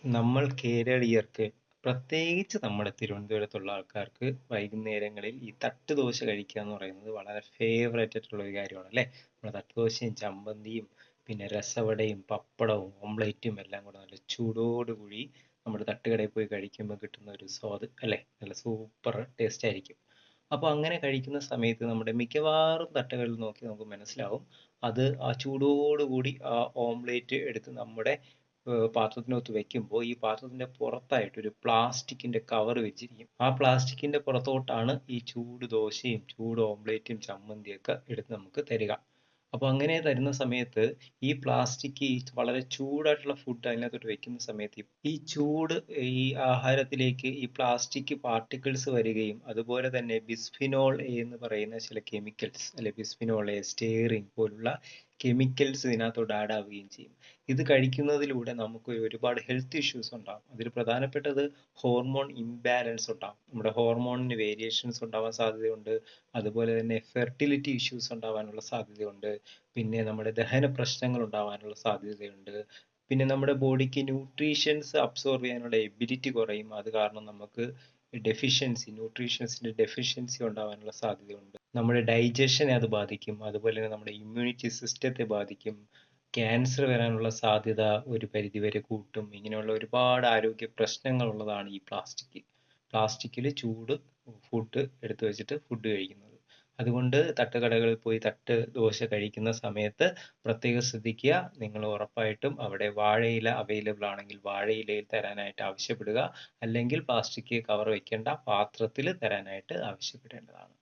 നമ്മൾ കേരളീയർക്ക്, പ്രത്യേകിച്ച് നമ്മുടെ തിരുവനന്തപുരത്തുള്ള ആൾക്കാർക്ക് വൈകുന്നേരങ്ങളിൽ ഈ തട്ടുദോശ കഴിക്കുക എന്ന് പറയുന്നത് വളരെ ഫേവറേറ്റ് ആയിട്ടുള്ള ഒരു കാര്യമാണ് അല്ലേ? നമ്മുടെ തട്ടുദോശയും ചമ്മന്തിയും പിന്നെ രസവടയും പപ്പടവും ഓംലേറ്റും എല്ലാം കൂടെ നല്ല ചൂടോടുകൂടി നമ്മുടെ തട്ടുകടയിൽ പോയി കഴിക്കുമ്പോൾ കിട്ടുന്ന ഒരു സ്വാദ് അല്ലേ? നല്ല സൂപ്പർ ടേസ്റ്റ് ആയിരിക്കും. അപ്പോൾ അങ്ങനെ കഴിക്കുന്ന സമയത്ത് നമ്മുടെ മിക്കവാറും തട്ടുകളിൽ നോക്കി നമുക്ക് മനസ്സിലാവും, അത് ആ ചൂടോടുകൂടി ആ ഓംലേറ്റ് എടുത്ത് നമ്മുടെ പാത്രത്തിനകത്ത് വെക്കുമ്പോൾ ഈ പാത്രത്തിന്റെ പുറത്തായിട്ട് ഒരു പ്ലാസ്റ്റിക്കിന്റെ കവർ വെച്ചിരിക്കും. ആ പ്ലാസ്റ്റിക്കിന്റെ പുറത്തോട്ടാണ് ഈ ചൂട് ദോശയും ചൂട് ഓംലേറ്റും ചമ്മന്തിയൊക്കെ എടുത്ത് നമുക്ക് തരിക. അപ്പൊ അങ്ങനെ തരുന്ന സമയത്ത് ഈ പ്ലാസ്റ്റിക്, ഈ വളരെ ചൂടായിട്ടുള്ള ഫുഡ് അതിനകത്തോട്ട് വെക്കുന്ന സമയത്ത് ഈ ചൂട് ഈ ആഹാരത്തിലേക്ക് ഈ പ്ലാസ്റ്റിക് പാർട്ടിക്കിൾസ് വരികയും അതുപോലെ തന്നെ ബിസ്ഫിനോൾ എ എന്ന് പറയുന്ന ചില കെമിക്കൽസ്, അല്ലെ ബിസ്ഫിനോൾ എ, സ്റ്റെയറിൻ പോലുള്ള കെമിക്കൽസ് ഇതിനകത്തോട്ട് ആഡ് ആവുകയും ചെയ്യും. ഇത് കഴിക്കുന്നതിലൂടെ നമുക്ക് ഒരുപാട് ഹെൽത്ത് ഇഷ്യൂസ് ഉണ്ടാകും. അതിൽ പ്രധാനപ്പെട്ടത് ഹോർമോൺ ഇംബാലൻസ് ഉണ്ടാകും. നമ്മുടെ ഹോർമോണിന് വേരിയേഷൻസ് ഉണ്ടാവാൻ സാധ്യതയുണ്ട്. അതുപോലെ തന്നെ ഫെർട്ടിലിറ്റി ഇഷ്യൂസ് ഉണ്ടാവാനുള്ള സാധ്യതയുണ്ട്. പിന്നെ നമ്മുടെ ദഹന പ്രശ്നങ്ങൾ ഉണ്ടാവാനുള്ള സാധ്യതയുണ്ട്. പിന്നെ നമ്മുടെ ബോഡിക്ക് ന്യൂട്രീഷൻസ് അബ്സോർബ് ചെയ്യാനുള്ള എബിലിറ്റി കുറയും. അത് കാരണം നമുക്ക് ന്യൂട്രീഷൻസിന്റെ ഡെഫിഷ്യൻസി ഉണ്ടാവാനുള്ള സാധ്യതയുണ്ട്. നമ്മുടെ ഡൈജഷനെ അത് ബാധിക്കും. അതുപോലെ തന്നെ നമ്മുടെ ഇമ്മ്യൂണിറ്റി സിസ്റ്റത്തെ ബാധിക്കും. ക്യാൻസർ വരാനുള്ള സാധ്യത ഒരു പരിധിവരെ കൂട്ടും. ഇങ്ങനെയുള്ള ഒരുപാട് ആരോഗ്യ പ്രശ്നങ്ങൾ ഉള്ളതാണ് ഈ പ്ലാസ്റ്റിക്. പ്ലാസ്റ്റിക്കിൽ ചൂട് ഫുഡ് എടുത്തു വെച്ചിട്ട് ഫുഡ് കഴിക്കുന്നത്. അതുകൊണ്ട് തട്ടുകടകളിൽ പോയി ദോശ കഴിക്കുന്ന സമയത്ത് പ്രത്യേകം ശ്രദ്ധിക്കുക. നിങ്ങൾ ഉറപ്പായിട്ടും അവിടെ വാഴയില അവൈലബിൾ ആണെങ്കിൽ വാഴയിലയിൽ തരാനായിട്ട് ആവശ്യപ്പെടുക. അല്ലെങ്കിൽ പ്ലാസ്റ്റിക് കവർ വെക്കേണ്ട പാത്രത്തിൽ തരാനായിട്ട് ആവശ്യപ്പെടേണ്ടതാണ്.